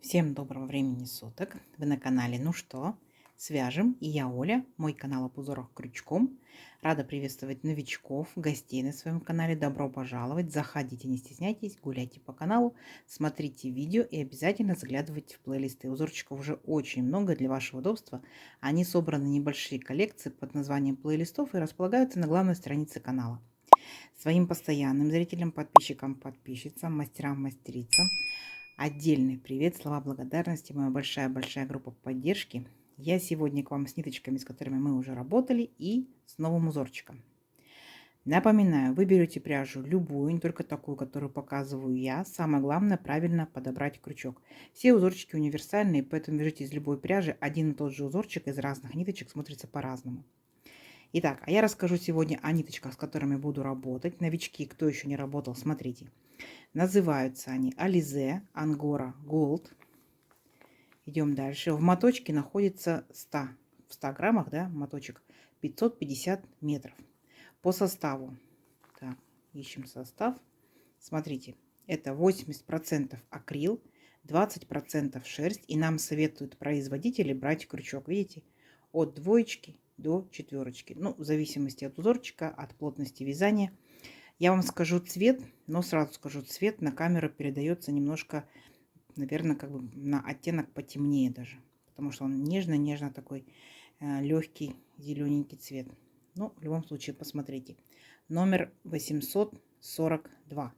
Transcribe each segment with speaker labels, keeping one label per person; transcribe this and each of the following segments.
Speaker 1: Всем доброго времени суток! Вы на канале «Ну что?». Свяжем, и я Оля, мой канал об узорах крючком. Рада приветствовать новичков, гостей на своем канале. Добро пожаловать! Заходите, не стесняйтесь, гуляйте по каналу, смотрите видео и обязательно заглядывайте в плейлисты. Узорчиков уже очень много для вашего удобства. Они собраны в небольшие коллекции под названием плейлистов и располагаются на главной странице канала. Своим постоянным зрителям, подписчикам, подписчицам, мастерам, мастерицам отдельный привет, слова благодарности, моя большая-большая группа поддержки. Я сегодня к вам с ниточками, с которыми мы уже работали, и с новым узорчиком. Напоминаю, вы берете пряжу любую, не только такую, которую показываю я. Самое главное, правильно подобрать крючок. Все узорчики универсальные, поэтому вяжите из любой пряжи. Один и тот же узорчик из разных ниточек смотрится по-разному. Итак, а я расскажу сегодня о ниточках, с которыми буду работать. Новички, кто еще не работал, смотрите. Называются они Alize Angora Gold. Идем дальше. В моточке находится 100. В 100 граммах, да, моточек 550 метров. По составу. Так, ищем состав. Смотрите, это 80% акрил, 20% шерсть. И нам советуют производители брать крючок, видите, от двоечки до четверочки. Ну, в зависимости от узорчика, от плотности вязания. Я вам скажу цвет, но сразу скажу, цвет на камеру передается немножко, наверное, как бы на оттенок потемнее даже. Потому что он нежно-нежно такой легкий зелененький цвет. Ну, в любом случае, посмотрите. Номер 842.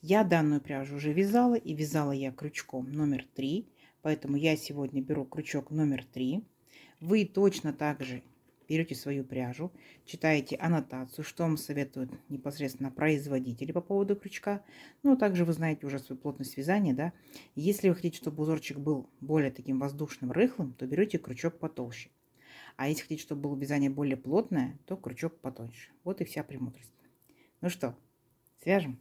Speaker 1: Я данную пряжу уже вязала, и вязала я крючком номер 3. Поэтому я сегодня беру крючок номер 3. Вы точно так же берете свою пряжу, читаете аннотацию, что вам советуют непосредственно производители по поводу крючка. Ну, а также вы знаете уже свою плотность вязания, да. Если вы хотите, чтобы узорчик был более таким воздушным, рыхлым, то берете крючок потолще. А если хотите, чтобы было вязание более плотное, то крючок потоньше. Вот и вся премудрость. Ну что, свяжем?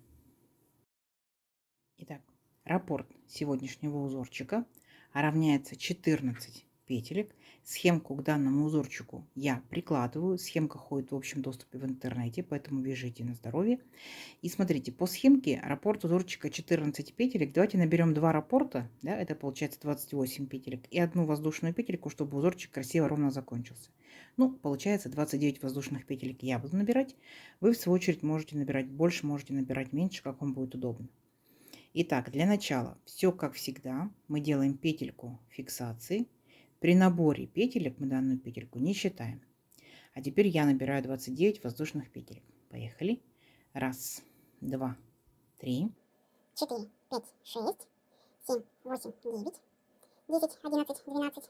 Speaker 1: Итак, раппорт сегодняшнего узорчика равняется 14 петелек. Схемку к данному узорчику я прикладываю. Схемка ходит в общем доступе в интернете, поэтому вяжите на здоровье. И смотрите, по схемке раппорт узорчика 14 петелек. Давайте наберем 2 раппорта, да, это получается 28 петелек, и одну воздушную петельку, чтобы узорчик красиво ровно закончился. Ну, получается 29 воздушных петелек я буду набирать. Вы, в свою очередь, можете набирать больше, можете набирать меньше, как вам будет удобно. Итак, для начала все как всегда. Мы делаем петельку фиксации. При наборе петелек мы данную петельку не считаем. А теперь я набираю 29 воздушных петелек. Поехали. 1, 2, 3,
Speaker 2: 4, 5, 6, 7, 8, 9, 10, 11, 12,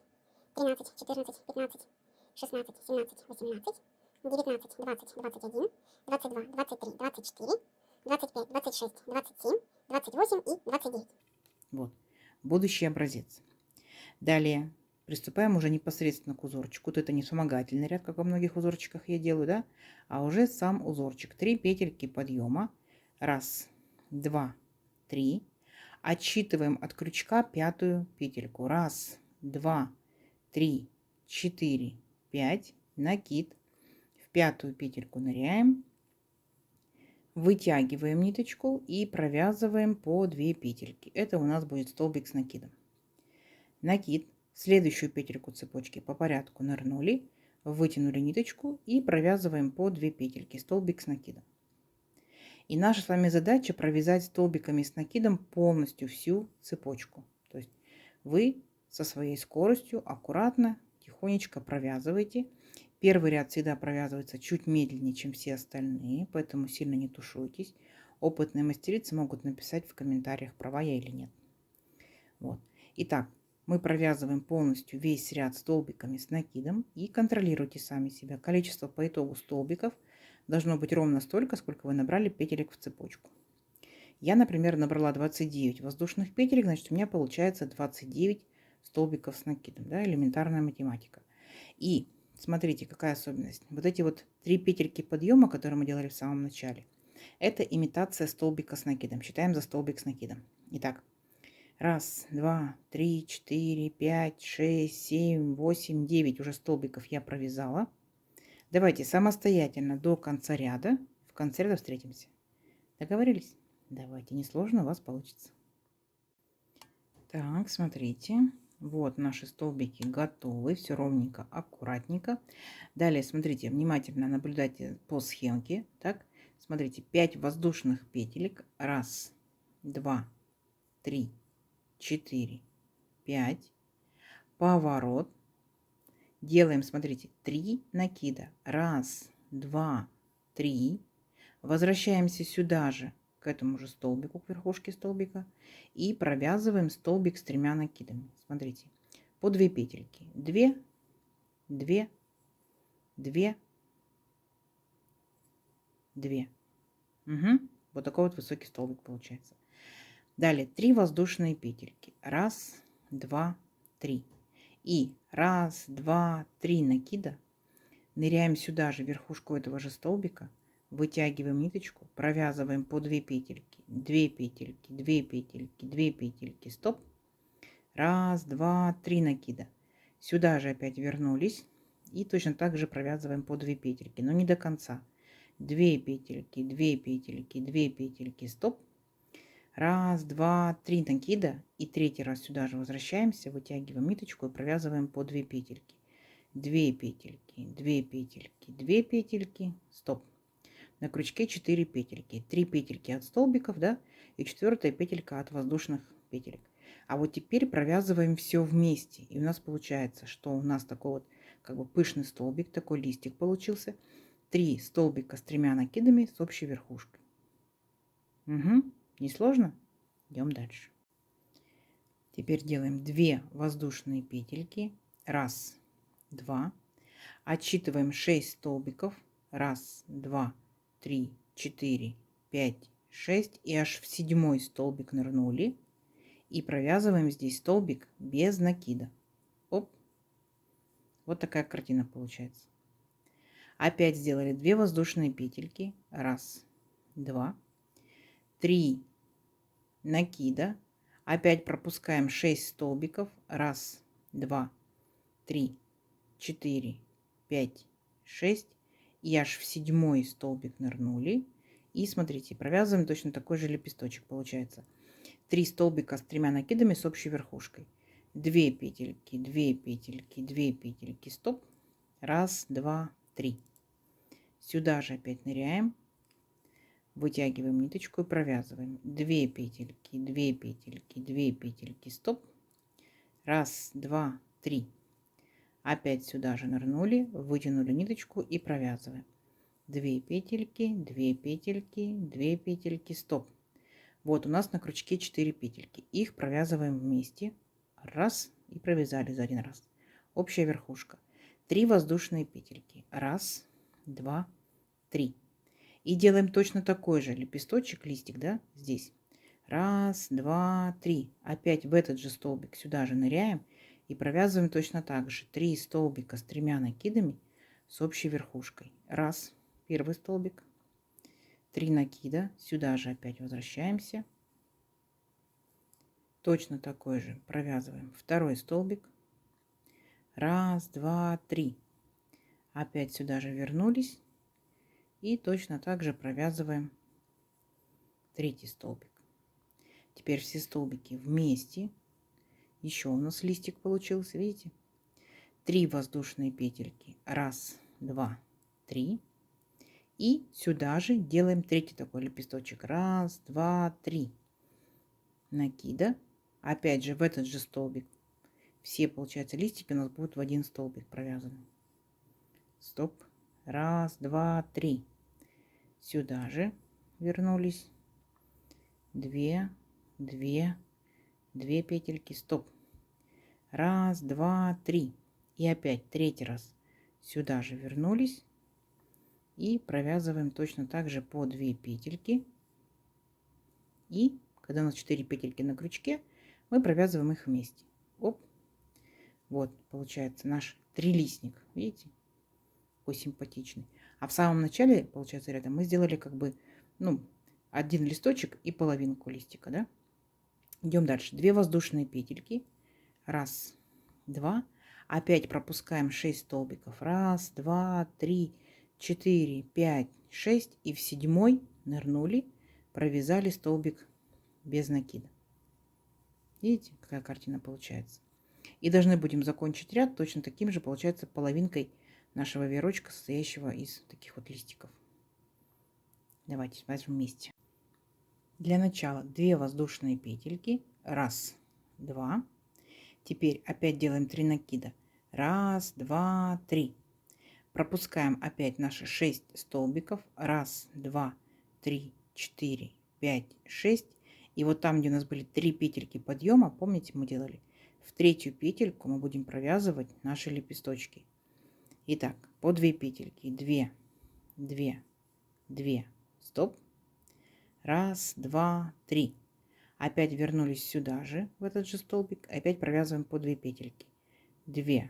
Speaker 2: 13, 14, 15, 16, 17, 18, 19, 20, 21, 22, 23, 24, 25, 26, 27, 28 и 29.
Speaker 1: Вот, будущий образец. Далее приступаем уже непосредственно к узорчику. Вот это не вспомогательный ряд, как во многих узорчиках я делаю, да, а уже сам узорчик. 3 петельки подъема. 1, 2, 3. Отсчитываем от крючка 5-ю петельку. 1, 2, 3, 4, 5. Накид. В 5-ю петельку ныряем. Вытягиваем ниточку и провязываем по 2 петельки. Это у нас будет столбик с накидом. Накид. В следующую петельку цепочки по порядку нырнули, вытянули ниточку и провязываем по 2 петельки, столбик с накидом. И наша с вами задача провязать столбиками с накидом полностью всю цепочку. То есть вы со своей скоростью аккуратно, тихонечко провязываете. Первый ряд всегда провязывается чуть медленнее, чем все остальные, поэтому сильно не тушуйтесь. Опытные мастерицы могут написать в комментариях, права я или нет. Вот. Итак, мы провязываем полностью весь ряд столбиками с накидом и контролируйте сами себя. Количество по итогу столбиков должно быть ровно столько, сколько вы набрали петелек в цепочку. Я, например, набрала 29 воздушных петелек, значит, у меня получается 29 столбиков с накидом, да, элементарная математика. И смотрите, какая особенность. Вот эти вот 3 петельки подъема, которые мы делали в самом начале, это имитация столбика с накидом. Считаем за столбик с накидом. Итак, 1, 2, 3, 4, 5, 6, 7, 8, 9 уже столбиков я провязала. Давайте самостоятельно до конца ряда. В конце ряда встретимся. Договорились? Давайте, несложно у вас получится. Так, смотрите. Вот наши столбики готовы. Все ровненько, аккуратненько. Далее, смотрите, внимательно наблюдайте по схемке. Так, смотрите, 5 воздушных петелек. Раз, два, три, четыре, 5. Поворот. Делаем, смотрите, 3 накида. Раз, два, три. Возвращаемся сюда же, к этому же столбику, к верхушке столбика. И провязываем столбик с 3 накидами. Смотрите, по 2 петельки. 2, 2, 2, 2. Угу. Вот такой вот высокий столбик получается. Далее 3 воздушные петельки. Раз, два, три. И раз, два, три накида. Ныряем сюда же, в верхушку этого же столбика. Вытягиваем ниточку, провязываем по 2 петельки. 2 петельки, 2 петельки, 2 петельки. Стоп. Раз, два, три накида. Сюда же опять вернулись. И точно так же провязываем по 2 петельки, но не до конца. 2 петельки, 2 петельки, 2 петельки. Стоп. Раз, два, три накида. И третий раз сюда же возвращаемся, вытягиваем ниточку и провязываем по 2 петельки. 2 петельки, 2 петельки, 2 петельки. Стоп. На крючке 4 петельки. 3 петельки от столбиков, да, и 4 петелька от воздушных петелек. А вот теперь провязываем все вместе. И у нас получается, что у нас такой вот как бы пышный столбик, такой листик получился. 3 столбика с 3 накидами с общей верхушкой. Угу. Не сложно? Идем дальше. Теперь делаем 2 воздушные петельки. Раз, два. Отсчитываем 6 столбиков. Раз, два, три, четыре, пять, 6. И аж в 7-й столбик нырнули. И провязываем здесь столбик без накида. Оп. Вот такая картина получается. Опять сделали 2 воздушные петельки. Раз, два, 3 накида. Опять пропускаем 6 столбиков. Раз, два, три, четыре, 5, 6. И аж в 7-й столбик нырнули. И смотрите, провязываем точно такой же лепесточек получается. 3 столбика с 3 накидами с общей верхушкой. 2 петельки, 2 петельки, 2 петельки. Стоп. Раз, два, три. Сюда же опять ныряем. Вытягиваем ниточку и провязываем. 2 петельки, 2 петельки, 2 петельки. Стоп. Раз, два, три. Опять сюда же нырнули, вытянули ниточку и провязываем. 2 петельки, 2 петельки, 2 петельки. Стоп. Вот у нас на крючке 4 петельки. Их провязываем вместе. Раз. И провязали за один раз. Общая верхушка. 3 воздушные петельки. Раз, два, три. И делаем точно такой же лепесточек, листик, да, здесь. Раз, два, три. Опять в этот же столбик сюда же ныряем и провязываем точно так же. 3 столбика с 3 накидами с общей верхушкой. Раз, первый столбик. 3 накида. Сюда же опять возвращаемся. Точно такой же провязываем второй столбик. Раз, два, три. Опять сюда же вернулись. И точно так же провязываем третий столбик. Теперь все столбики вместе. Еще у нас листик получился, видите? 3 воздушные петельки. Раз, два, три. И сюда же делаем третий такой лепесточек. Раз, два, три. Накида. Опять же в этот же столбик. Все, получается, листики у нас будут в один столбик провязаны. Стоп. Раз, два, три. Сюда же вернулись. 2, 2, 2 петельки. Стоп. Раз, два, три. И опять третий раз сюда же вернулись. И провязываем точно так же по 2 петельки. И когда у нас 4 петельки на крючке, мы провязываем их вместе. Оп. Вот получается наш трилистник. Видите? Какой симпатичный. А в самом начале, получается, рядом мы сделали как бы, ну, один листочек и половинку листика, да? Идем дальше. 2 воздушные петельки. Раз, два. Опять пропускаем 6 столбиков. Раз, два, три, 4, 5, 6. И в 7-й нырнули, провязали столбик без накида. Видите, какая картина получается? И должны будем закончить ряд точно таким же, получается, половинкой нашего веерочка, состоящего из таких вот листиков. Давайте возьмем вместе. Для начала 2 воздушные петельки. 1, 2. Теперь опять делаем 3 накида. 1, 2, 3. Пропускаем опять наши 6 столбиков. 1, 2, 3, 4, 5, 6. И вот там, где у нас были 3 петельки подъема, помните, мы делали, в третью петельку мы будем провязывать наши лепесточки. Итак, по 2 петельки. 2, 2, 2. Стоп. 1, 2, 3. Опять вернулись сюда же, в этот же столбик. Опять провязываем по 2 петельки. 2,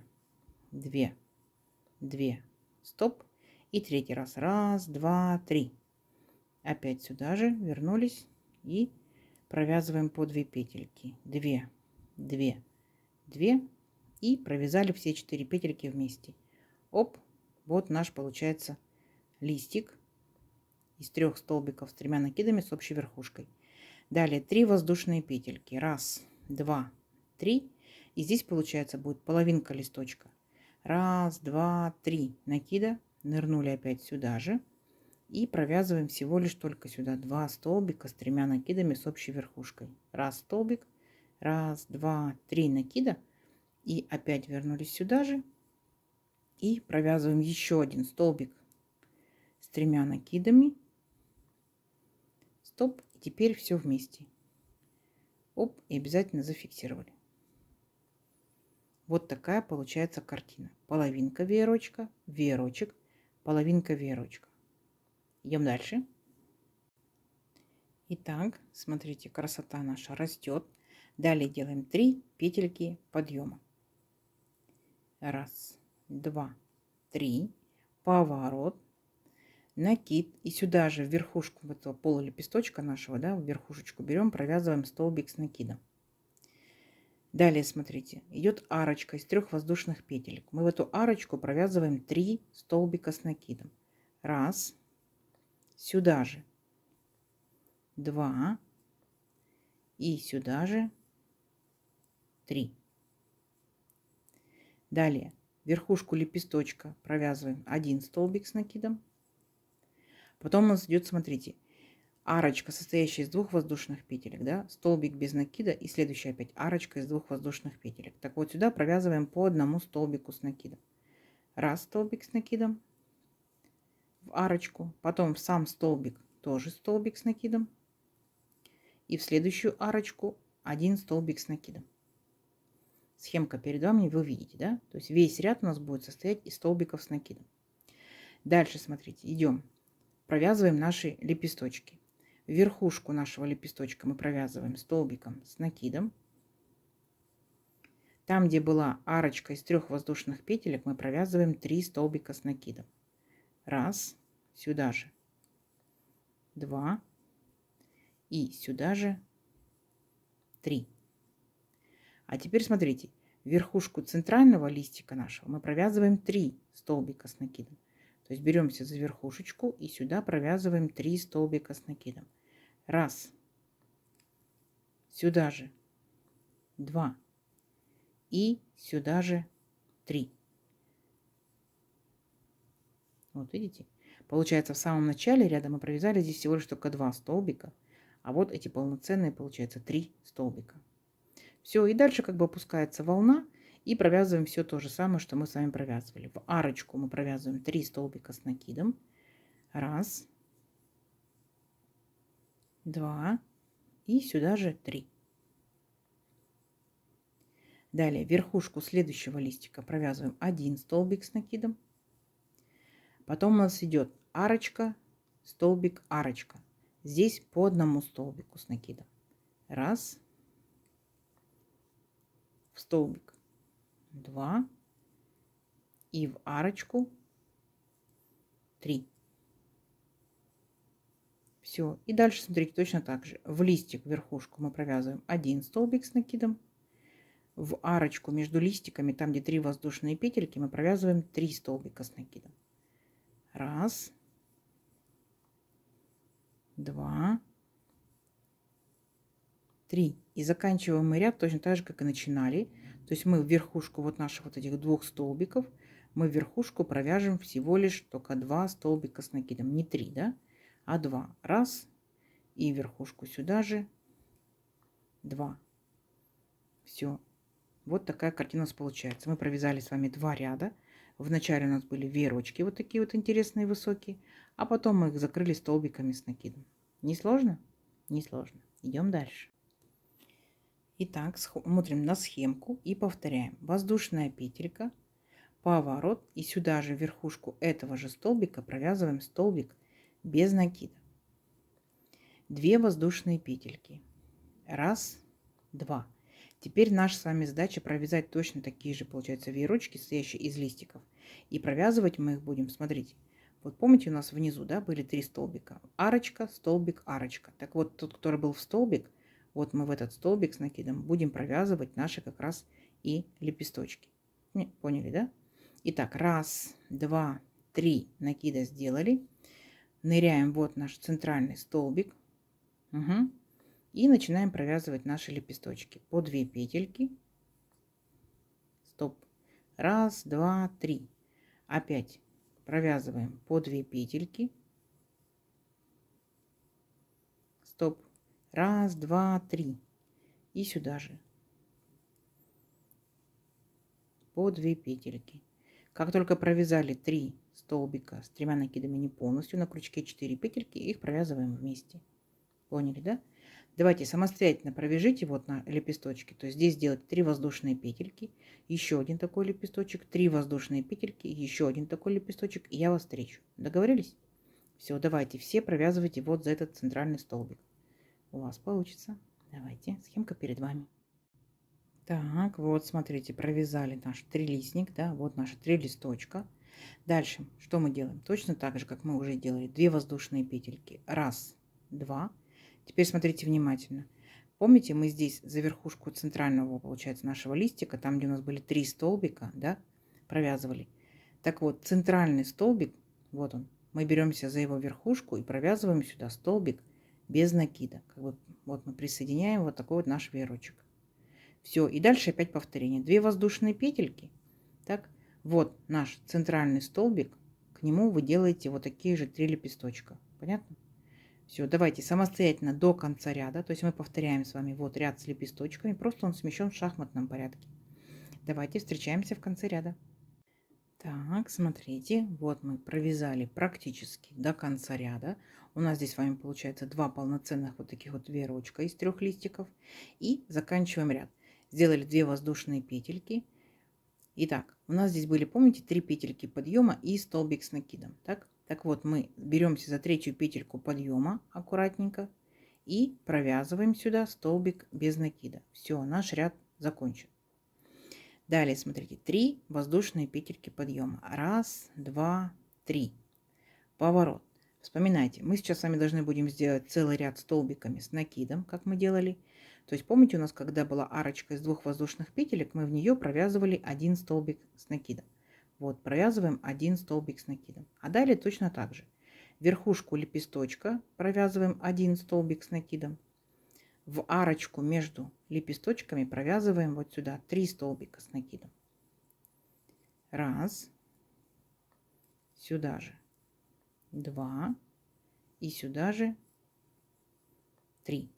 Speaker 1: 2, 2. Стоп. И третий раз. 1, 2, 3. Опять сюда же вернулись и провязываем по 2 петельки. 2, 2, 2. И провязали все 4 петельки вместе. Оп. Вот наш получается листик из 3 столбиков с 3 накидами с общей верхушкой. Далее 3 воздушные петельки. 1, 2, 3. И здесь получается будет половинка листочка. 1, 2, 3 накида. Нырнули опять сюда же. И провязываем всего лишь только сюда 2 столбика с 3 накидами с общей верхушкой. 1 столбик. 1, 2, 3 накида. И опять вернулись сюда же. И провязываем еще один столбик с 3 накидами. Стоп. И теперь все вместе. Оп. И обязательно зафиксировали. Вот такая получается картина. Половинка веерочка, веерочек, половинка веерочка. Идем дальше. Итак, смотрите, красота наша растет. Далее делаем 3 петельки подъема. 1, 2, 3. Поворот. Накид. И сюда же в верхушку этого полулепесточка нашего, да, в верхушечку берем, провязываем столбик с накидом. Далее, смотрите, идет арочка из 3 воздушных петелек. Мы в эту арочку провязываем 3 столбика с накидом. 1, сюда же 2 и сюда же 3. Далее верхушку лепесточка провязываем 1 столбик с накидом. Потом у нас идет, смотрите, арочка, состоящая из 2 воздушных петелек, да, столбик без накида и следующая опять арочка из 2 воздушных петелек. Так вот сюда провязываем по 1 столбику с накидом. 1 столбик с накидом в арочку, потом в сам столбик тоже столбик с накидом и в следующую арочку 1 столбик с накидом. Схемка перед вами, вы видите, да? То есть весь ряд у нас будет состоять из столбиков с накидом. Дальше, смотрите, идем, провязываем наши лепесточки. Верхушку нашего лепесточка мы провязываем столбиком с накидом. Там, где была арочка из 3 воздушных петелек, мы провязываем 3 столбика с накидом. 1, сюда же 2 и сюда же 3. А теперь смотрите, верхушку центрального листика нашего мы провязываем 3 столбика с накидом. То есть беремся за верхушечку и сюда провязываем 3 столбика с накидом. 1, сюда же 2 и сюда же 3. Вот видите? Получается, в самом начале ряда мы провязали здесь всего лишь только 2 столбика, а вот эти полноценные, получается, 3 столбика. Все, и дальше как бы опускается волна, и провязываем все то же самое, что мы с вами провязывали. В арочку мы провязываем 3 столбика с накидом. 1, 2 и сюда же 3. Далее верхушку следующего листика провязываем 1 столбик с накидом. Потом у нас идет арочка, столбик, арочка. Здесь по 1 столбику с накидом. 1, в столбик 2 и в арочку 3. Все. И дальше, смотрите, точно так же. В листик, в верхушку мы провязываем 1 столбик с накидом. В арочку между листиками, там, где 3 воздушные петельки, мы провязываем 3 столбика с накидом. 1, 2, 3. И заканчиваем мы ряд точно так же, как и начинали. То есть мы в верхушку вот наших вот этих двух столбиков, мы в верхушку провяжем всего лишь только 2 столбика с накидом. Не 3, да, а 2. Раз. И верхушку сюда же 2. Все. Вот такая картина у нас получается. Мы провязали с вами 2 ряда. Вначале у нас были веерочки вот такие вот интересные, высокие. А потом мы их закрыли столбиками с накидом. Не сложно? Не сложно. Идем дальше. Итак, смотрим на схемку и повторяем. Воздушная петелька, поворот. И сюда же в верхушку этого же столбика провязываем столбик без накида. 2 воздушные петельки. Раз, два. Теперь наша с вами задача провязать точно такие же, получается, веерочки, состоящие из листиков. И провязывать мы их будем, смотрите. Вот помните, у нас внизу, да, были 3 столбика. Арочка, столбик, арочка. Так вот, тот, который был в столбик, вот мы в этот столбик с накидом будем провязывать наши как раз и лепесточки. Поняли, да? Итак, раз, два, три накида сделали. Ныряем вот наш центральный столбик. Угу. И начинаем провязывать наши лепесточки. По 2 петельки. Стоп. Раз, два, три. Опять провязываем по 2 петельки. Стоп. Раз, два, три. И сюда же. По 2 петельки. Как только провязали 3 столбика с 3 накидами не полностью, на крючке 4 петельки, их провязываем вместе. Поняли, да? Давайте самостоятельно провяжите вот на лепесточке. То есть здесь делать 3 воздушные петельки, еще один такой лепесточек, 3 воздушные петельки, еще один такой лепесточек, и я вас встречу. Договорились? Все, давайте все провязывайте вот за этот центральный столбик. У вас получится. Давайте, схемка перед вами. Так, вот смотрите, провязали наш трилистник, да, вот наши 3 листочка. Дальше, что мы делаем? Точно так же, как мы уже делали, 2 воздушные петельки. Раз, два. Теперь смотрите внимательно. Помните, мы здесь за верхушку центрального, получается, нашего листика, там, где у нас были 3 столбика, да, провязывали. Так вот, центральный столбик, вот он, мы беремся за его верхушку и провязываем сюда столбик без накида. Как бы, вот мы присоединяем вот такой вот наш веерочек. Все, и дальше опять повторение. 2 воздушные петельки. Так, вот наш центральный столбик, к нему вы делаете вот такие же 3 лепесточка. Понятно? Все, давайте самостоятельно до конца ряда. То есть мы повторяем с вами вот ряд с лепесточками, просто он смещен в шахматном порядке. Давайте встречаемся в конце ряда. Так, смотрите, вот мы провязали практически до конца ряда. У нас здесь с вами получается 2 полноценных вот таких вот веерочка из 3 листиков. И заканчиваем ряд. Сделали 2 воздушные петельки. Итак, у нас здесь были, помните, 3 петельки подъема и столбик с накидом. Так вот, мы беремся за 3-ю петельку подъема аккуратненько и провязываем сюда столбик без накида. Все, наш ряд закончен. Далее, смотрите, 3 воздушные петельки подъема. Раз, два, три. Поворот. Вспоминайте, мы сейчас с вами должны будем сделать целый ряд столбиками с накидом, как мы делали. То есть помните, у нас когда была арочка из 2 воздушных петелек, мы в нее провязывали 1 столбик с накидом. Вот, провязываем 1 столбик с накидом. А далее точно так же. Верхушку лепесточка провязываем 1 столбик с накидом. В арочку между лепесточками провязываем вот сюда 3 столбика с накидом. Раз. Сюда же 2. И сюда же 3.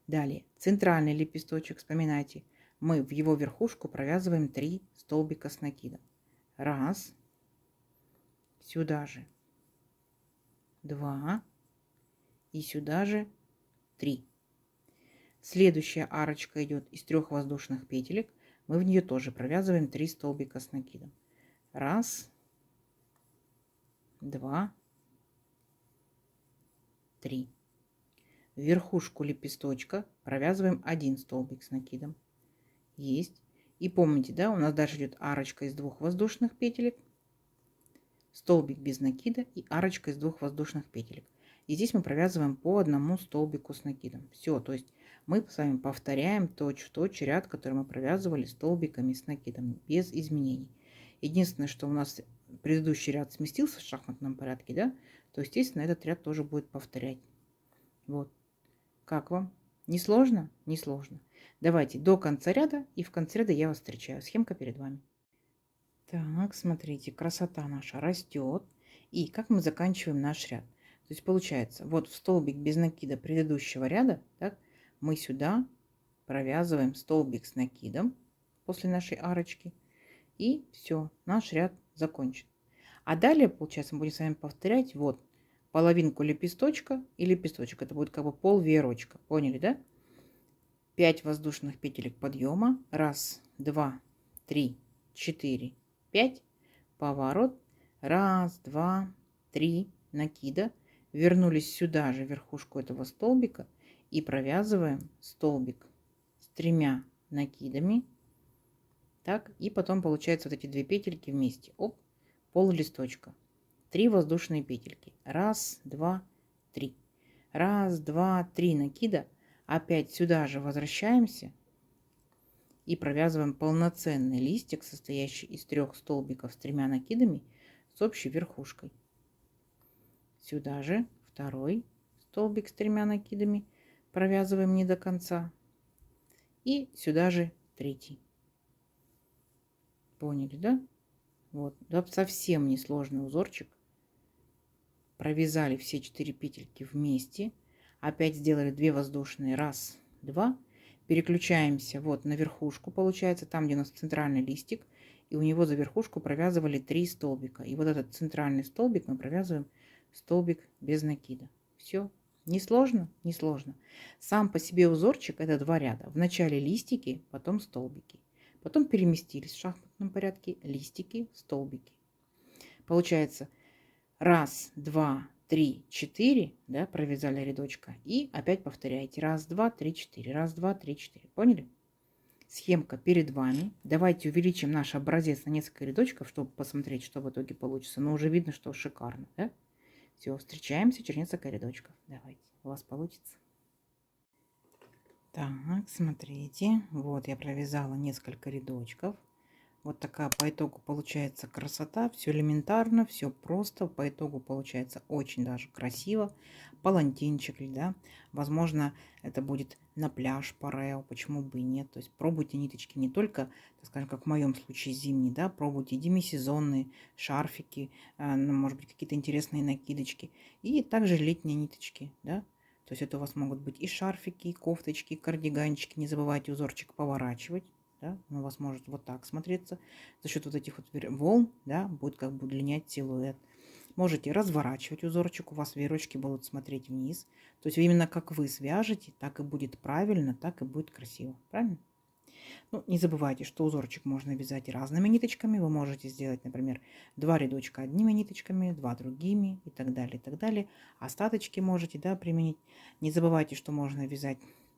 Speaker 1: Далее, центральный лепесточек, вспоминайте, мы в его верхушку провязываем 3 столбика с накидом. Раз, сюда же 2 и сюда же 3. Следующая арочка идет из 3 воздушных петелек. Мы в нее тоже провязываем 3 столбика с накидом. Раз, 2, 3. В верхушку лепесточка провязываем 1 столбик с накидом. Есть. И помните, да, у нас дальше идет арочка из 2 воздушных петелек, столбик без накида и арочка из 2 воздушных петелек. И здесь мы провязываем по 1 столбику с накидом. Все, то есть мы с вами повторяем точь-в-точь ряд, который мы провязывали столбиками с накидом, без изменений. Единственное, что у нас предыдущий ряд сместился в шахматном порядке, да, то, естественно, этот ряд тоже будет повторять. Вот. Как вам? Не сложно? Не сложно. Давайте до конца ряда, и в конце ряда я вас встречаю. Схемка перед вами. Так, смотрите, красота наша растет. И как мы заканчиваем наш ряд? То есть получается, вот в столбик без накида предыдущего ряда, так, мы сюда провязываем столбик с накидом после нашей арочки. И все, наш ряд закончен. А далее, получается, мы будем с вами повторять вот половинку лепесточка и лепесточек. Это будет как бы пол веерочка. Поняли, да? 5 воздушных петелек подъема. Раз, два, три, четыре, 5. Поворот. Раз, два, три. Накида. Вернулись сюда же, верхушку этого столбика. И провязываем столбик с 3 накидами. Так, и потом получается вот эти 2 петельки вместе. Оп, пол листочка. 3 воздушные петельки. Раз, два, три. Раз, два, три накида. Опять сюда же возвращаемся и провязываем полноценный листик, состоящий из 3 столбиков с 3 накидами с общей верхушкой. Сюда же второй столбик с 3 накидами провязываем не до конца. И сюда же третий. Поняли, да? Вот, да, совсем несложный узорчик. Провязали все 4 петельки вместе. Опять сделали 2 воздушные. Раз, два. Переключаемся вот на верхушку, получается, там, где у нас центральный листик. И у него за верхушку провязывали 3 столбика. И вот этот центральный столбик мы провязываем столбик без накида. Все. Не сложно? Не сложно. Сам по себе узорчик это 2 ряда. Вначале листики, потом столбики. Потом переместились в шахматном порядке листики, столбики. Получается, раз, два, три, четыре, да, провязали рядочка. И опять повторяйте. Раз, два, три, четыре. Раз, два, три, четыре. Поняли? Схемка перед вами. Давайте увеличим наш образец на несколько рядочков, чтобы посмотреть, что в итоге получится. Но уже видно, что шикарно, да? Все, встречаемся через несколько рядочков. Давайте, у вас получится. Так, смотрите, вот я провязала несколько рядочков. Вот такая по итогу получается красота. Все элементарно, все просто. По итогу получается очень даже красиво. Палантинчик, да. Возможно, это будет на пляж парео, почему бы и нет. То есть пробуйте ниточки не только, так скажем, как в моем случае зимние, да, пробуйте демисезонные шарфики, ну, может быть, какие-то интересные накидочки. И также летние ниточки, да. То есть это у вас могут быть и шарфики, и кофточки, и кардиганчики. Не забывайте узорчик поворачивать. Да? Он у вас может вот так смотреться. За счет вот этих вот волн, да, будет как бы удлинять силуэт. Можете разворачивать узорчик, у вас веерочки будут смотреть вниз. То есть именно как вы свяжете, так и будет правильно, так и будет красиво. Правильно? Ну, не забывайте, что узорчик можно вязать разными ниточками. Вы можете сделать, например, 2 рядочка одними ниточками, 2 другими и так далее, и так далее. Остаточки можете, да, применить. Не забывайте, что можно вязать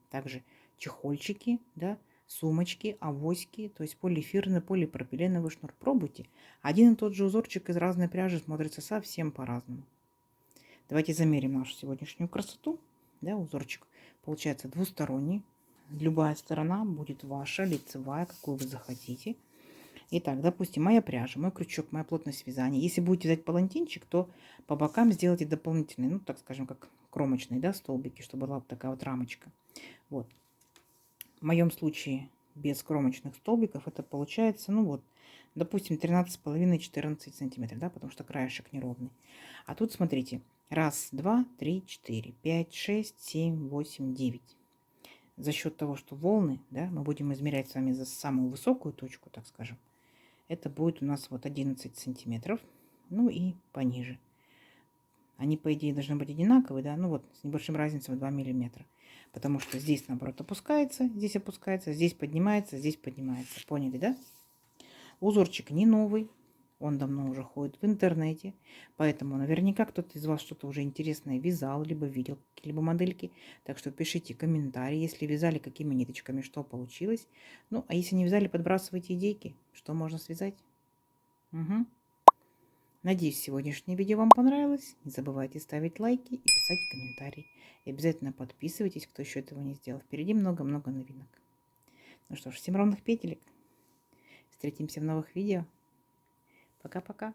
Speaker 1: также чехольчики, да, сумочки, авоськи, то есть полиэфирный, полипропиленовый шнур. Пробуйте. Один и тот же узорчик из разной пряжи смотрится совсем по-разному. Давайте замерим нашу сегодняшнюю красоту. Да, узорчик получается двусторонний. Любая сторона будет ваша, лицевая, какую вы захотите. Итак, допустим, моя пряжа, мой крючок, моя плотность вязания. Если будете вязать палантинчик, то по бокам сделайте дополнительные, ну, так скажем, как кромочные, да, столбики, чтобы была вот такая вот рамочка. Вот. В моем случае без кромочных столбиков это получается, ну вот, допустим, 13,5-14 сантиметров, да, потому что краешек неровный. А тут, смотрите, раз, два, три, четыре, 5, 6, 7, 8, 9. За счет того, что волны, да, мы будем измерять с вами за самую высокую точку, так скажем. Это будет у нас вот 11 сантиметров, ну и пониже. Они, по идее, должны быть одинаковые, да, ну вот с небольшим разницей в 2 миллиметра. Потому что здесь, наоборот, опускается, здесь поднимается, здесь поднимается. Поняли, да? Узорчик не новый, он давно уже ходит в интернете, поэтому наверняка кто-то из вас что-то уже интересное вязал, либо видел какие-либо модельки. Так что пишите комментарии, если вязали, какими ниточками, что получилось. Ну, а если не вязали, подбрасывайте идейки, что можно связать. Угу. Надеюсь, сегодняшнее видео вам понравилось. Не забывайте ставить лайки и писать комментарии. И обязательно подписывайтесь, кто еще этого не сделал. Впереди много-много новинок. Ну что ж, всем ровных петелек. Встретимся в новых видео. Пока-пока.